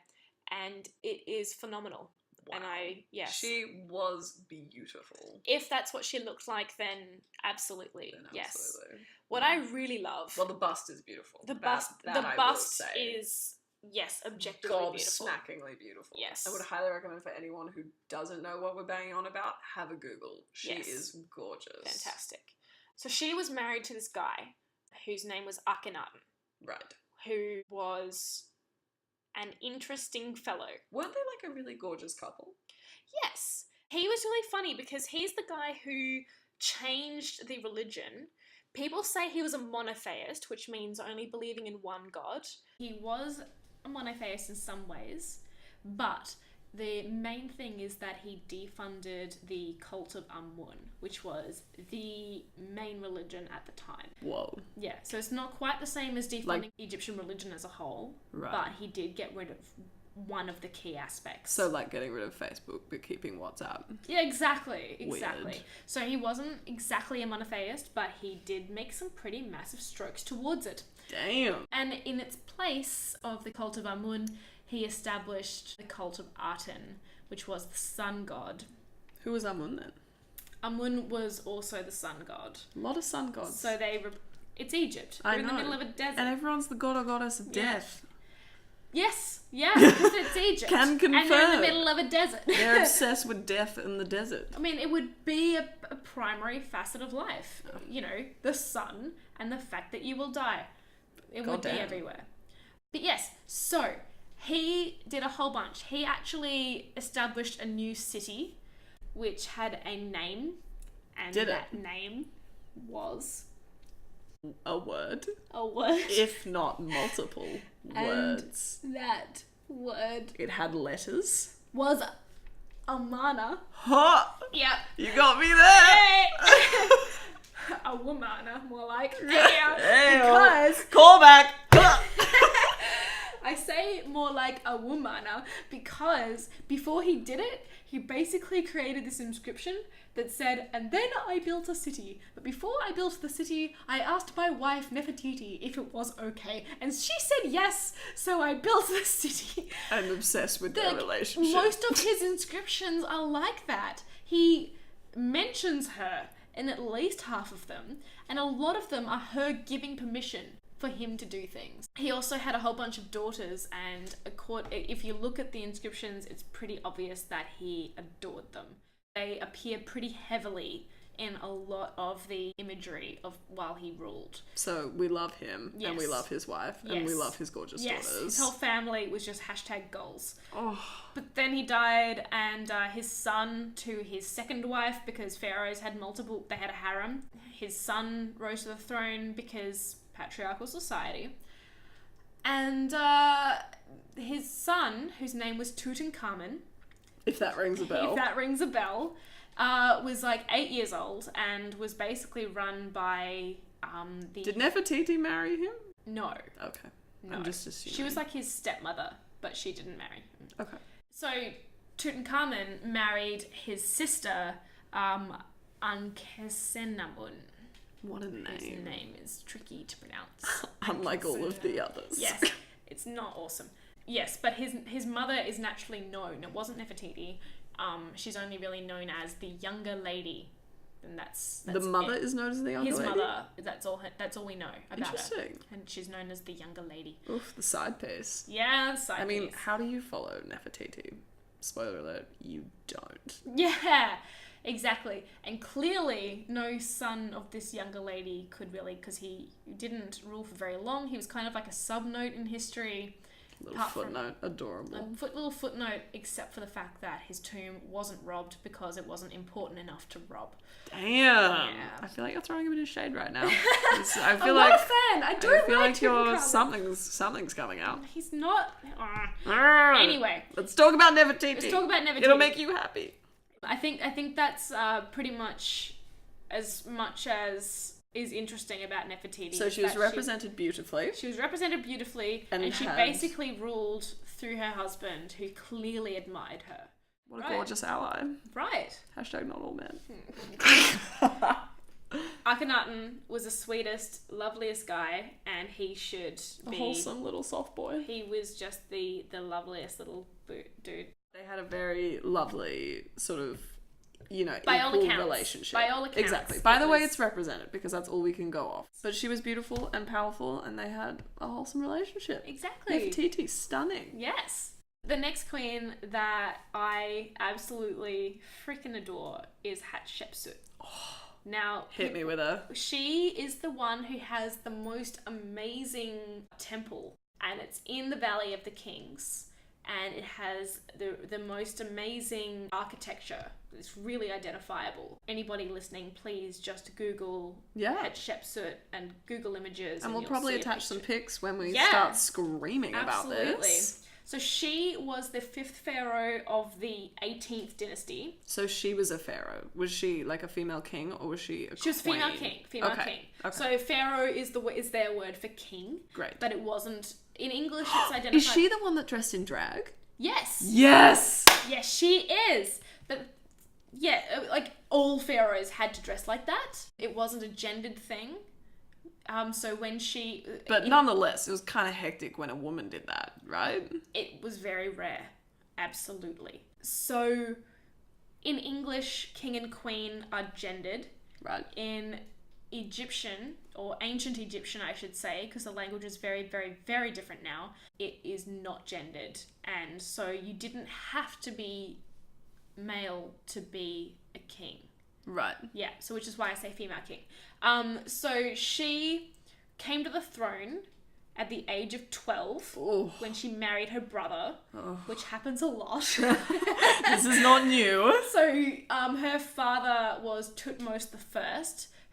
and it is phenomenal.
Wow.
And
she was beautiful.
If that's what she looked like, then absolutely, yes.
Absolutely.
What I really love...
Well, the bust is beautiful.
The bust is... Yes, objectively beautiful.
Gobsmackingly beautiful.
Yes.
I would highly recommend for anyone who doesn't know what we're banging on about, have a Google. She is gorgeous.
Fantastic. So she was married to this guy whose name was Akhenaten.
Right.
Who was an interesting fellow.
Weren't they like a really gorgeous couple?
Yes. He was really funny because he's the guy who changed the religion. People say he was a monotheist, which means only believing in one god. He was a monotheist in some ways, but the main thing is that he defunded the cult of Amun, which was the main religion at the time.
Whoa.
Yeah, so it's not quite the same as defunding Egyptian religion as a whole, but he did get rid of one of the key aspects.
So like getting rid of Facebook but keeping WhatsApp.
Yeah, exactly.
Weird.
So he wasn't exactly a monotheist, but he did make some pretty massive strokes towards it.
Damn.
And in its place of the cult of Amun, he established the cult of Aten, which was the sun god.
Who was Amun then?
Amun was also the sun god.
A lot of sun gods.
So it's Egypt. We're in the middle of a desert.
And everyone's the god or goddess of death.
Yes. Yeah, because it's Egypt.
Can confirm.
And they're in the middle of a desert.
They're obsessed with death in the desert.
I mean, it would be a primary facet of life. You know, the sun and the fact that you will die. It would be everywhere. But yes, so he did a whole bunch. He actually established a new city which had a name. And name was...
A word.
A word.
If not multiple words.
And that word...
It had letters.
Was Amana.
Ha!
Yep.
You got me there!
A womana, more like.
Hey,
Because...
Call back!
I say more like a womana because before he did it, he basically created this inscription that said, and then I built a city. But before I built the city, I asked my wife Nefertiti if it was okay. And she said yes, so I built the city.
I'm obsessed with their relationship.
Most of his inscriptions are like that. He mentions her in at least half of them, and a lot of them are her giving permission for him to do things. He also had a whole bunch of daughters, and if you look at the inscriptions, it's pretty obvious that he adored them. They appear pretty heavily in a lot of the imagery of while he ruled.
So we love him,
yes.
and we love his wife,
yes.
and we love his gorgeous daughters.
His whole family was just #goals.
Oh.
But then he died, and his son to his second wife, because pharaohs had they had a harem. His son rose to the throne because patriarchal society. And his son, whose name was Tutankhamun,
if that rings a bell,
was like 8 years old and was basically run by
Did Nefertiti marry him?
No.
Okay.
No.
I'm just assuming.
She was like his stepmother, but she didn't marry him.
Okay.
So Tutankhamun married his sister, Ankhesenamun.
What a name.
His name is tricky to pronounce.
Unlike all of the others.
Yes, it's not awesome. Yes, but his mother is naturally known. It wasn't Nefertiti. She's only really known as the younger lady, and that's
the mother is known as the younger lady.
His mother. That's all we know about her.
Interesting.
And she's known as the younger lady.
Oof, the side piece.
Yeah, the side piece.
I mean, how do you follow Nefertiti? Spoiler alert: you don't.
Yeah. Exactly. And clearly no son of this younger lady could really, because he didn't rule for very long. He was kind of like a sub-note in history.
Little footnote. Adorable.
Little footnote, except for the fact that his tomb wasn't robbed because it wasn't important enough to rob.
Damn.
Yeah.
I feel like you're throwing a bit of shade right now. I'm
not a fan. I feel
like you're something's coming out.
He's not. Anyway.
Let's talk about Nefertiti. It'll make you happy.
I think that's pretty much as is interesting about Nefertiti.
So she was represented beautifully.
She was represented beautifully, and she basically ruled through her husband, who clearly admired her.
What a gorgeous ally.
Right.
#not all men.
Akhenaten was the sweetest, loveliest guy, and he should be...
A wholesome little soft boy.
He was just the loveliest little dude.
They had a very lovely sort of,
by all
equal
accounts.
relationship.
By all accounts.
Exactly. By the way it's represented, because that's all we can go off. But she was beautiful and powerful, and they had a wholesome relationship.
Exactly.
Nefertiti, stunning.
Yes. The next queen that I absolutely freaking adore is Hatshepsut.
Oh,
now,
hit me with her.
She is the one who has the most amazing temple, and it's in the Valley of the Kings. And it has the most amazing architecture. It's really identifiable. Anybody listening, please just Google Hatshepsut and Google images.
And we'll probably attach some pics when we
Yeah,
start screaming
absolutely.
about this.
So she was the 5th pharaoh of the 18th dynasty.
So she was a pharaoh. Was she like a female king, or was she a queen?
She was female king. Female king. Okay. So pharaoh is their word for king.
Great.
But it wasn't... In English, it's identified...
Is she the one that dressed in drag?
Yes.
Yes!
Yes, she is. But yeah, like all pharaohs had to dress like that. It wasn't a gendered thing. So when she...
But nonetheless, it was kind of hectic when a woman did that, right?
It was very rare. Absolutely. So in English, king and queen are gendered.
Right.
In Egyptian, or ancient Egyptian, I should say, because the language is very, very, very different now, it is not gendered. And so you didn't have to be male to be a king.
Right.
Yeah, so which is why I say female king. So she came to the throne at the age of 12 when she married her brother, which happens a lot.
This is not new.
So her father was Thutmose I,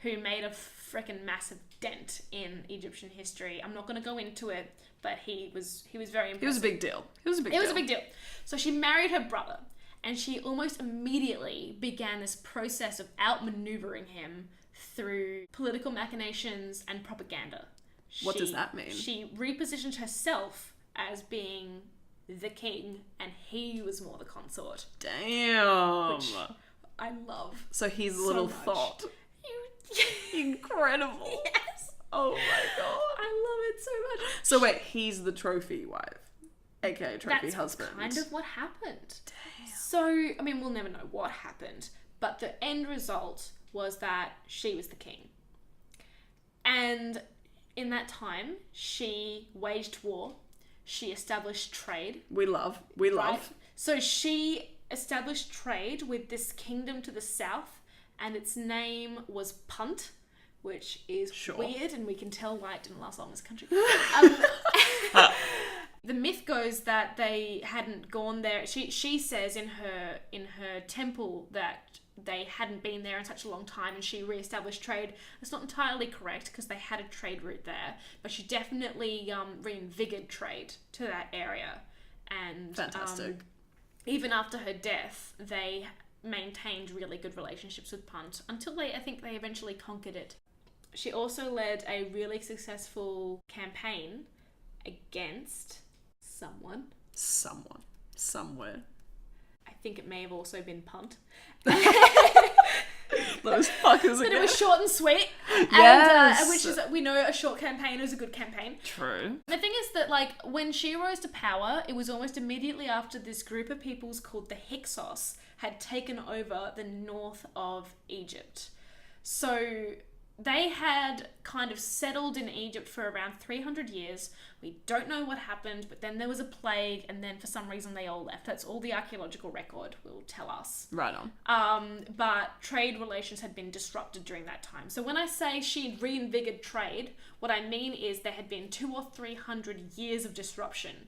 who made a freaking massive dent in Egyptian history. I'm not going to go into it, but he was very impressive.
It was a big deal. It was a big deal.
So she married her brother, and she almost immediately began this process of outmaneuvering him through political machinations and propaganda.
What does that mean?
She repositioned herself as being the king, and he was more the consort.
Damn.
Which I love.
So he's a
so
little
much.
thought. Incredible.
Yes.
Oh my god.
I love it so much.
So wait, he's the trophy wife, aka trophy
That's
husband.
kind of what happened.
Damn.
So, I mean, we'll never know what happened, but the end result was that she was the king. And in that time, she waged war. She established trade.
We love.
Right? So she established trade with this kingdom to the south, and its name was Punt, which is weird, and we can tell why it didn't last long in this country. The myth goes that they hadn't gone there. She says in her temple that they hadn't been there in such a long time, and she re-established trade. That's not entirely correct, because they had a trade route there, but she definitely reinvigorated trade to that area. And
fantastic.
Even after her death, they maintained really good relationships with Punt until I think they eventually conquered it. She also led a really successful campaign against someone.
Somewhere.
I think it may have also been Punt.
Those fuckers
But
again.
it was short and sweet.
Yes.
And, which is, we know a short campaign is a good campaign.
True.
The thing is that, like, when she rose to power, it was almost immediately after this group of peoples called the Hyksos had taken over the north of Egypt. So they had kind of settled in Egypt for around 300 years. We don't know what happened, but then there was a plague, and then for some reason they all left. That's all the archaeological record will tell us.
Right on.
But trade relations had been disrupted during that time. So when I say she'd reinvigorated trade, what I mean is there had been 200 or 300 years of disruption,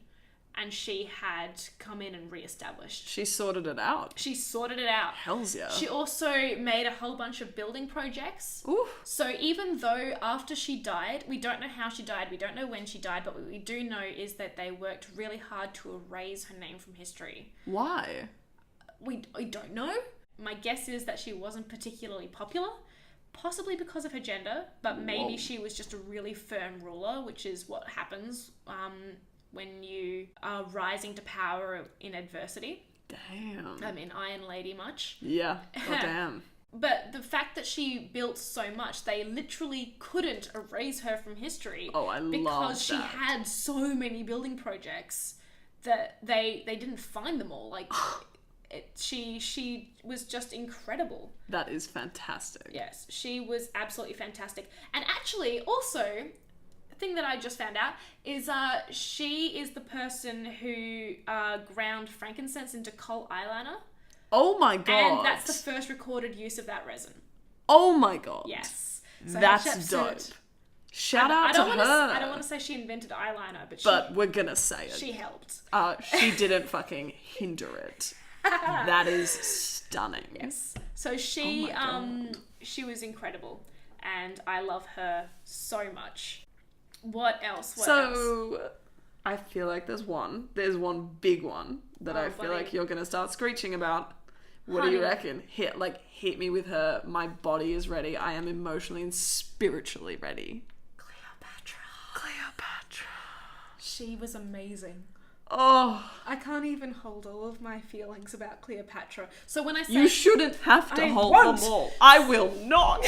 and she had come in and re-established.
She sorted it out.
She sorted it out.
Hells yeah.
She also made a whole bunch of building projects.
Ooh.
So even though after she died, we don't know how she died, we don't know when she died, but what we do know is that they worked really hard to erase her name from history.
Why?
We don't know. My guess is that she wasn't particularly popular, possibly because of her gender, but maybe
Whoa.
she was just a really firm ruler, which is what happens when you are rising to power in adversity.
Damn.
I mean, Iron Lady much.
Yeah. Oh, damn.
But the fact that she built so much, they literally couldn't erase her from history.
Oh, I love that.
Because she had so many building projects that they didn't find them all. Like, she was just incredible.
That is fantastic.
Yes, she was absolutely fantastic. And actually, also, thing that I just found out is she is the person who ground frankincense into coal eyeliner.
Oh my god.
And that's the first recorded use of that resin.
Oh my god.
Yes. So
that's
Hatshepsut,
dope. Shout out to her.
I don't want to say she invented eyeliner, but
we're gonna say it.
She helped.
She didn't fucking hinder it. That is stunning.
Yes. So she was incredible, and I love her so much. What else? What else?
I feel like there's one big one that I feel like you're gonna start screeching about. What do you reckon? Hit me with her. My body is ready. I am emotionally and spiritually ready. Cleopatra.
She was amazing.
Oh,
I can't even hold all of my feelings about Cleopatra. So when I say
you shouldn't have to hold
won't.
them all. I will not.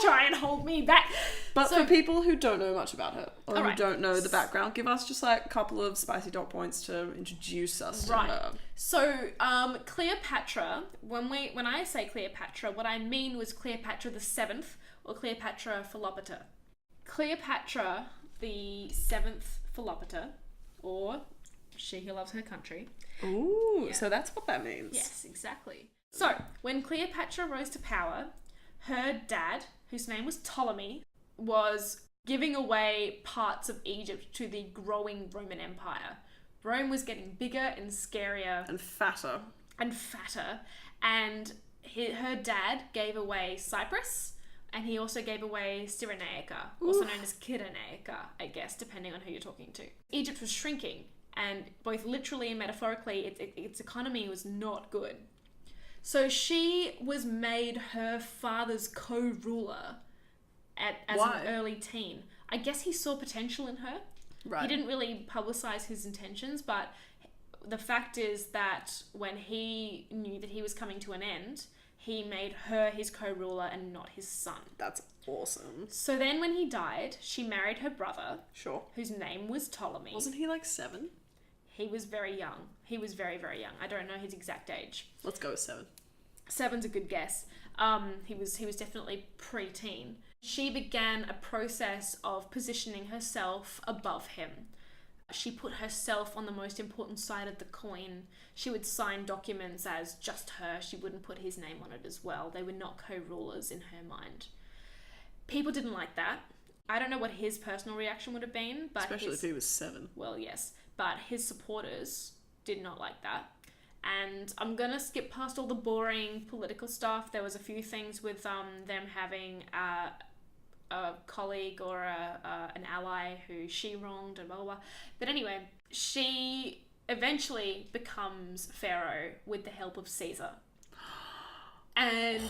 Try and hold me back.
But for people who don't know much about her, or who
right.
don't know the background, give us just like a couple of spicy dot points to introduce us to
Right.
her.
So Cleopatra, when I say Cleopatra, what I mean was Cleopatra the 7th, or Cleopatra Philopater. Cleopatra, the 7th Philopater, or she who loves her country.
Ooh,
Yeah.
so that's what that means.
Yes, exactly. So, when Cleopatra rose to power, her dad, whose name was Ptolemy, was giving away parts of Egypt to the growing Roman Empire. Rome was getting bigger and scarier
And fatter.
and her dad gave away Cyprus, and he also gave away Cyrenaica, also known as Cyrenaica, I guess, depending on who you're talking to. Egypt was shrinking, and both literally and metaphorically, its economy was not good. So she was made her father's co-ruler as
Why?
an early teen. I guess he saw potential in her.
Right.
He didn't really publicize his intentions, but the fact is that when he knew that he was coming to an end, he made her his co-ruler and not his son.
That's awesome.
So then when he died, she married her brother,
Sure.
whose name was Ptolemy.
Wasn't he like 7?
He was very young. He was very, very young. I don't know his exact age.
Let's go with 7.
7's a good guess. He was definitely pre-teen. She began a process of positioning herself above him. She put herself on the most important side of the coin. She would sign documents as just her. She wouldn't put his name on it as well. They were not co-rulers in her mind. People didn't like that. I don't know what his personal reaction would have been, but
Especially if he was 7.
well, yes, but his supporters did not like that. And I'm gonna skip past all the boring political stuff. There was a few things with them having a colleague or an ally who she wronged and blah, blah, blah. But anyway, she eventually becomes pharaoh with the help of Caesar. And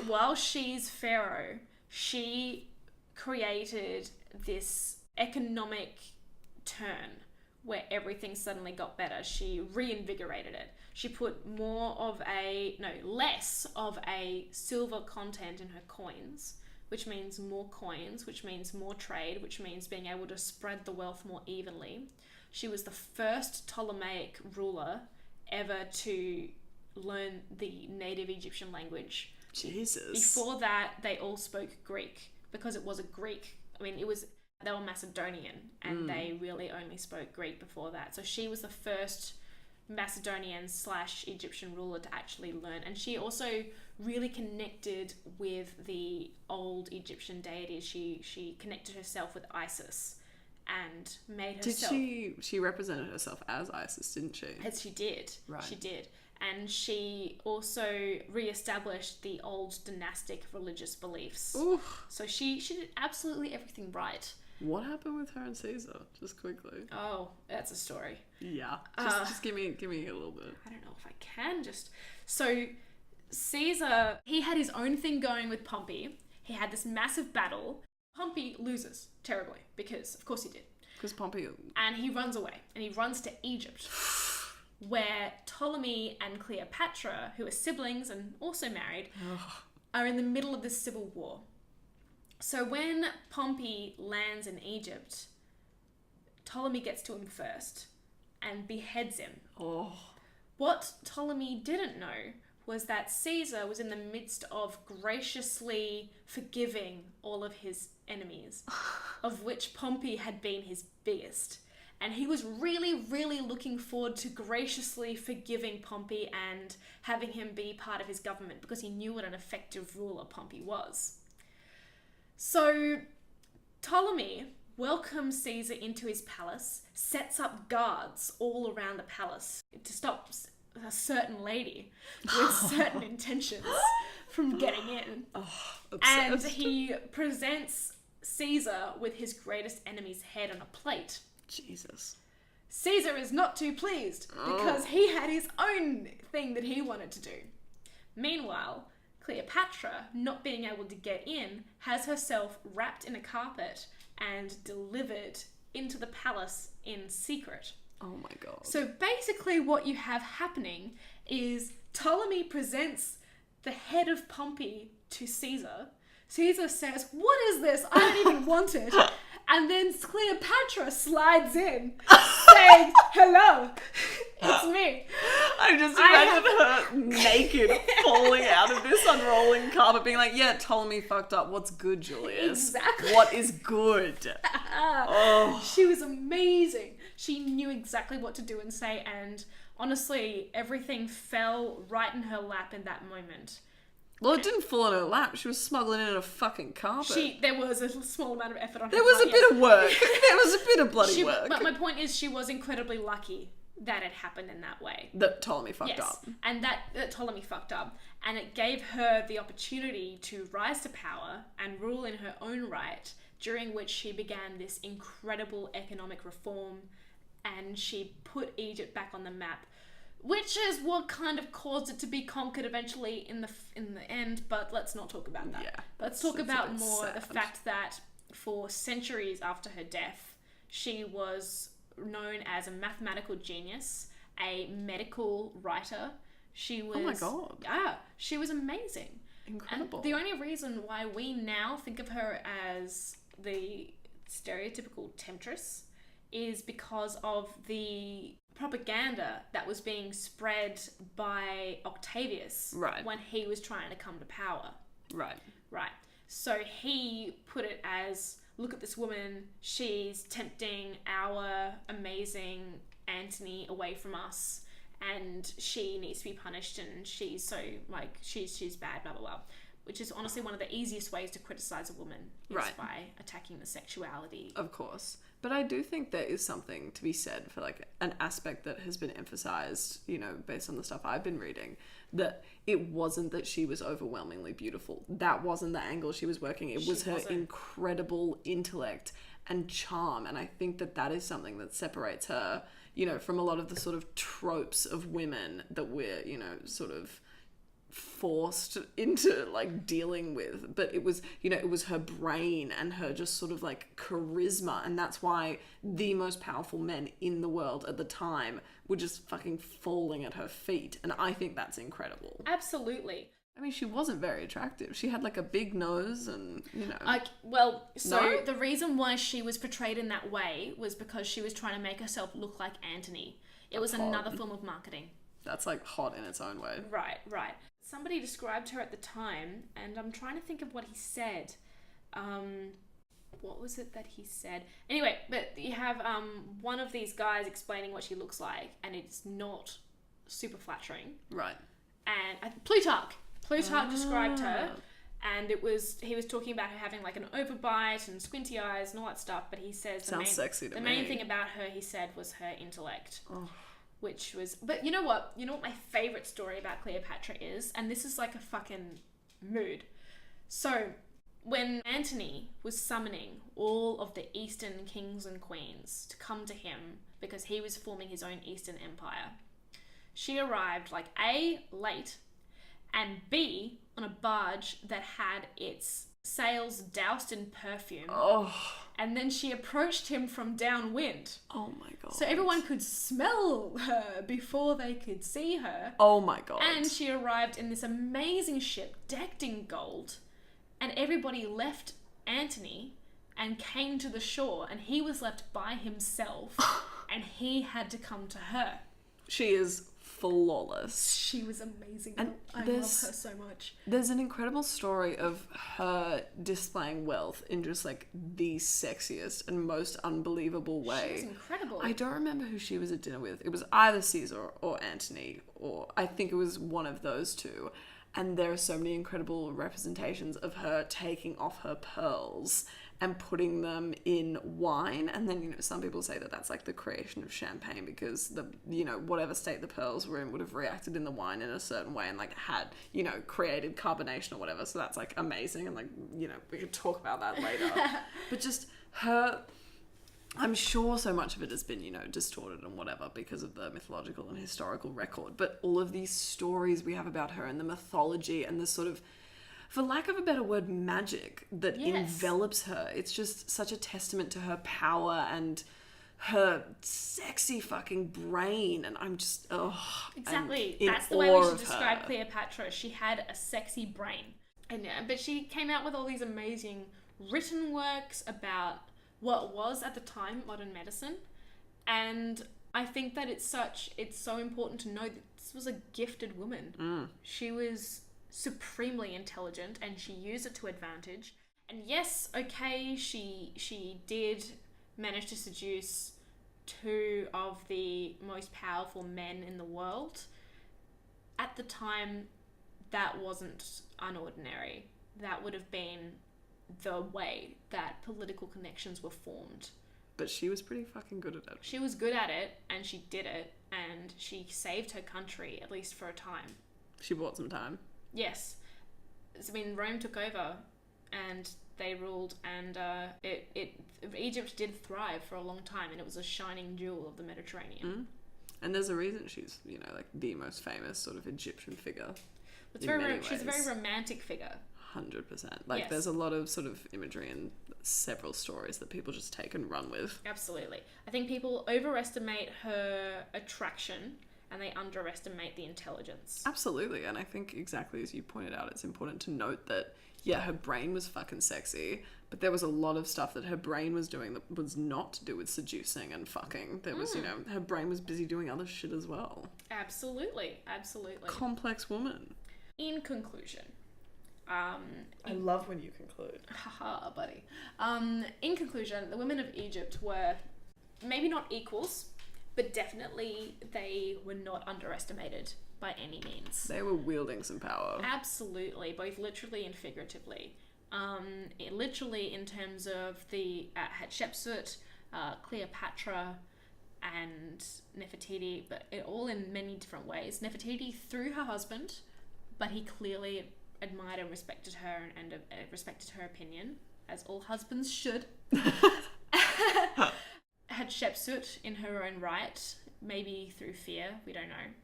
while she's pharaoh, she created this economic turn where everything suddenly got better. She reinvigorated it. She put less of a silver content in her coins, which means more coins, which means more trade, which means being able to spread the wealth more evenly. She was the first Ptolemaic ruler ever to learn the native Egyptian language.
Jesus.
Before that, they all spoke Greek because it was a Greek. They were Macedonian, and they really only spoke Greek before that. So she was the first Macedonian/Egyptian ruler to actually learn. And she also really connected with the old Egyptian deities. She connected herself with Isis and made herself...
She represented herself as Isis, didn't she?
As she did.
Right.
She did. And she also re-established the old dynastic religious beliefs.
Oof.
So she did absolutely everything right.
What happened with her and Caesar? Just quickly.
Oh, that's a story.
Yeah. Just give me a little bit.
I don't know if I can So Caesar, he had his own thing going with Pompey. He had this massive battle. Pompey loses terribly because, of course he did.
Because Pompey...
And he runs away and he runs to Egypt, where Ptolemy and Cleopatra, who are siblings and also married, are in the middle of this civil war. So when Pompey lands in Egypt, Ptolemy gets to him first and beheads him.
Oh.
What Ptolemy didn't know was that Caesar was in the midst of graciously forgiving all of his enemies, of which Pompey had been his biggest. And he was really, really looking forward to graciously forgiving Pompey and having him be part of his government because he knew what an effective ruler Pompey was. So Ptolemy welcomes Caesar into his palace, sets up guards all around the palace to stop a certain lady with certain intentions from getting in. And he presents Caesar with his greatest enemy's head on a plate.
Jesus.
Caesar is not too pleased because he had his own thing that he wanted to do. Meanwhile, Cleopatra, not being able to get in, has herself wrapped in a carpet and delivered into the palace in secret.
Oh my god.
So basically what you have happening is Ptolemy presents the head of Pompey to Caesar. Caesar says, "What is this? I don't even want it." And then Cleopatra slides in saying, "Hello, it's me."
I I just imagine her naked falling out of this unrolling carpet being like, yeah, Ptolemy fucked up. What's good, Julius?
Exactly.
What is good? Oh.
She was amazing. She knew exactly what to do and say, and honestly, everything fell right in her lap in that moment.
Well, it didn't fall in her lap. She was smuggling in a fucking carpet.
There was a small amount of effort on her
There was
part,
a bit of work. There was a bit of bloody work.
But my point is, she was incredibly lucky that it happened in that way.
That Ptolemy fucked up.
And that Ptolemy fucked up. And it gave her the opportunity to rise to power and rule in her own right, during which she began this incredible economic reform, and she put Egypt back on the map, which is what kind of caused it to be conquered eventually in the end, but let's not talk about that. Yeah, let's talk about more the fact that for centuries after her death, she was known as a mathematical genius, a medical writer. She was... Oh my God. Yeah, she was amazing.
Incredible.
And the only reason why we now think of her as the stereotypical temptress is because of the propaganda that was being spread by Octavius when he was trying to come to power. Right. So he put it as, look at this woman, she's tempting our amazing Antony away from us, and she needs to be punished, and she's so, like, she's bad, blah, blah, blah. Which is honestly one of the easiest ways to criticize a woman, is by attacking the sexuality.
Of course. But I do think there is something to be said for, like, an aspect that has been emphasized, you know, based on the stuff I've been reading, that it wasn't that she was overwhelmingly beautiful. That wasn't the angle she was working. It was her incredible intellect and charm. And I think that that is something that separates her, you know, from a lot of the sort of tropes of women that we're, you know, sort of forced into, like, dealing with. But it was, you know, it was her brain and her just sort of, like, charisma, and that's why the most powerful men in the world at the time were just fucking falling at her feet, and I think that's incredible.
Absolutely.
I mean, she wasn't very attractive. She had, like, a big nose and, you know...
The reason why she was portrayed in that way was because she was trying to make herself look like Antony. It was another form of marketing.
That's, like, hot in its own way.
Right. Somebody described her at the time, and I'm trying to think of what he said. What was it that he said? Anyway, but you have one of these guys explaining what she looks like, and it's not super flattering. Right. And Plutarch described her, and he was talking about her having, like, an overbite and squinty eyes and all that stuff, but he says the main thing about her, he said, was her intellect. Oh. Which was... But you know what? You know what my favourite story about Cleopatra is? And this is like a fucking mood. So, when Antony was summoning all of the Eastern kings and queens to come to him because he was forming his own Eastern Empire, she arrived, like, A, late, and B, on a barge that had its sails doused in perfume. Oh. And then she approached him from downwind. Oh my God. So everyone could smell her before they could see her.
Oh my God.
And she arrived in this amazing ship decked in gold. And everybody left Antony and came to the shore, and he was left by himself and he had to come to her.
She is flawless.
She was amazing. And I love her so much.
There's an incredible story of her displaying wealth in just, like, the sexiest and most unbelievable way.
She was incredible.
I don't remember who she was at dinner with. It was either Caesar or Antony, or I think it was one of those two. And there are so many incredible representations of her taking off her pearls and putting them in wine. And then, you know, some people say that that's, like, the creation of champagne because the, you know, whatever state the pearls were in would have reacted in the wine in a certain way and, like, had, you know, created carbonation or whatever. So that's, like, amazing. And, like, you know, we could talk about that later. But just her... I'm sure so much of it has been, you know, distorted and whatever because of the mythological and historical record. But all of these stories we have about her and the mythology and the sort of, for lack of a better word, magic that envelops her. It's just such a testament to her power and her sexy fucking brain. And I'm just,
exactly. That's the way we should describe Cleopatra. She had a sexy brain. And but she came out with all these amazing written works about what was at the time modern medicine, and I think that it's so important to know This was a gifted woman. She was supremely intelligent and she used it to advantage. And yes, okay, she did manage to seduce two of the most powerful men in the world. At the time, that wasn't unordinary. That would have been the way that political connections were formed.
But she was pretty fucking good at it.
She was good at it, and she did it, and she saved her country, at least for a time.
She bought some time.
Yes. I mean, Rome took over, and they ruled, and Egypt did thrive for a long time, and it was a shining jewel of the Mediterranean.
And there's a reason she's, like the most famous sort of Egyptian figure.
She's a very romantic figure.
100%.
Yes.
There's a lot of sort of imagery and several stories that people just take and run with.
Absolutely. I think people overestimate her attraction and they underestimate the intelligence.
Absolutely. And I think exactly as you pointed out, it's important to note that, yeah, her brain was fucking sexy, but there was a lot of stuff that her brain was doing that was not to do with seducing and fucking. There was, her brain was busy doing other shit as well.
Absolutely.
Complex woman.
In conclusion,
I love when you conclude.
Haha, buddy. In conclusion, the women of Egypt were maybe not equals, but definitely they were not underestimated by any means.
They were wielding some power.
Absolutely, both literally and figuratively. Literally in terms of the Hatshepsut, Cleopatra, and Nefertiti, but all in many different ways. Nefertiti through her husband, but he clearly admired and respected her and respected her opinion, as all husbands should. Hatshepsut in her own right, maybe through fear, we don't know.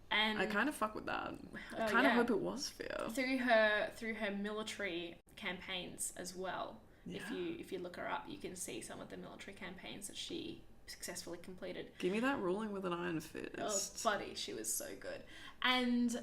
And
I kind of fuck with that. I kind of hope it was fear.
Through her military campaigns as well.
Yeah.
If you look her up, you can see some of the military campaigns that she successfully completed.
Give me that ruling with an iron fist.
Oh, buddy, she was so good. And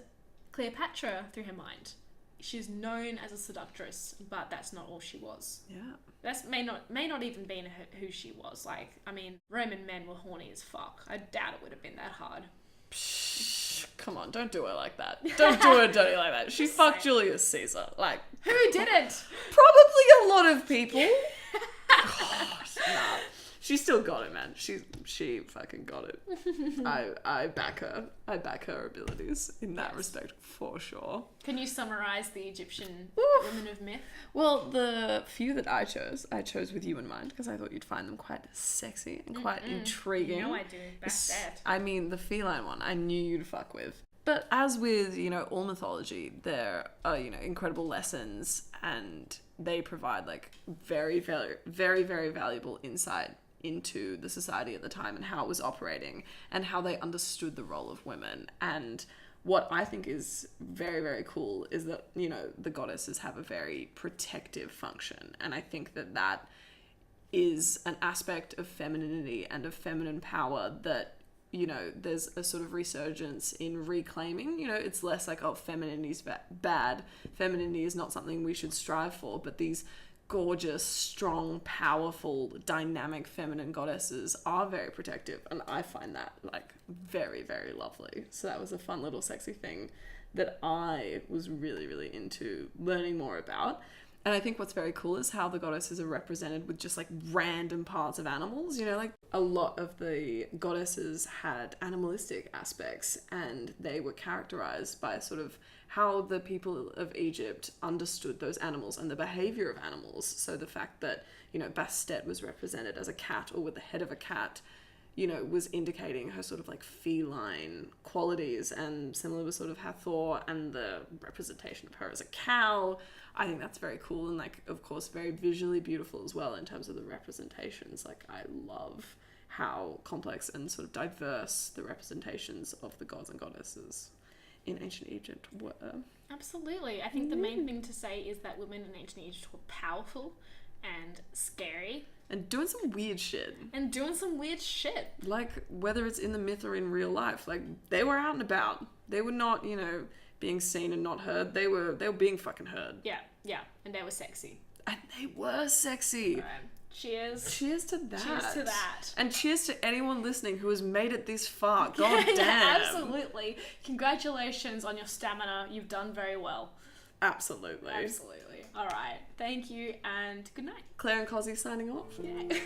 Cleopatra, through her mind, she's known as a seductress, but that's not all she was.
Yeah.
That may not even been who she was. Like, I mean, Roman men were horny as fuck. I doubt it would have been that hard.
Psh, come on, don't do her like that. Don't do her dirty like that. She fucked Julius Caesar. Like,
who didn't?
Probably a lot of people. God, nah. She still got it, man. She fucking got it. I back her. I back her abilities in that respect for sure.
Can you summarize the Egyptian women of myth?
Well, the few that I chose with you in mind because I thought you'd find them quite sexy and quite intriguing.
You know I do. Bastet.
I mean, the feline one, I knew you'd fuck with. But as with, all mythology, there are, incredible lessons and they provide like very, very, very, very valuable insight into the society at the time and how it was operating and how they understood the role of women. And what I think is very, very cool is that, the goddesses have a very protective function. And I think that is an aspect of femininity and of feminine power that, there's a sort of resurgence in reclaiming. It's less like, oh, femininity is bad. Femininity is not something we should strive for, but these gorgeous, strong, powerful, dynamic feminine goddesses are very protective, and I find that like very, very lovely. So that was a fun little sexy thing that I was really, really into learning more about. And I think what's very cool is how the goddesses are represented with just like random parts of animals. Like a lot of the goddesses had animalistic aspects and they were characterized by sort of how the people of Egypt understood those animals and the behavior of animals. So the fact that, Bastet was represented as a cat or with the head of a cat, was indicating her sort of like feline qualities, and similar with sort of Hathor and the representation of her as a cow. I think that's very cool and like, of course, very visually beautiful as well in terms of the representations. Like, I love how complex and sort of diverse the representations of the gods and goddesses in ancient Egypt were.
Absolutely. I think the main thing to say is that women in ancient Egypt were powerful and scary.
And doing some weird shit.
Like,
whether it's in the myth or in real life, like, they were out and about. They were not, being seen and not heard. They were being fucking heard.
Yeah. And they were sexy.
And they were sexy.
Right. Cheers.
Cheers to that.
Cheers to that.
And cheers to anyone listening who has made it this far. God damn.
Yeah, absolutely. Congratulations on your stamina. You've done very well.
Absolutely.
Absolutely. All right. Thank you and good night.
Claire and Cosi signing off.
Yeah.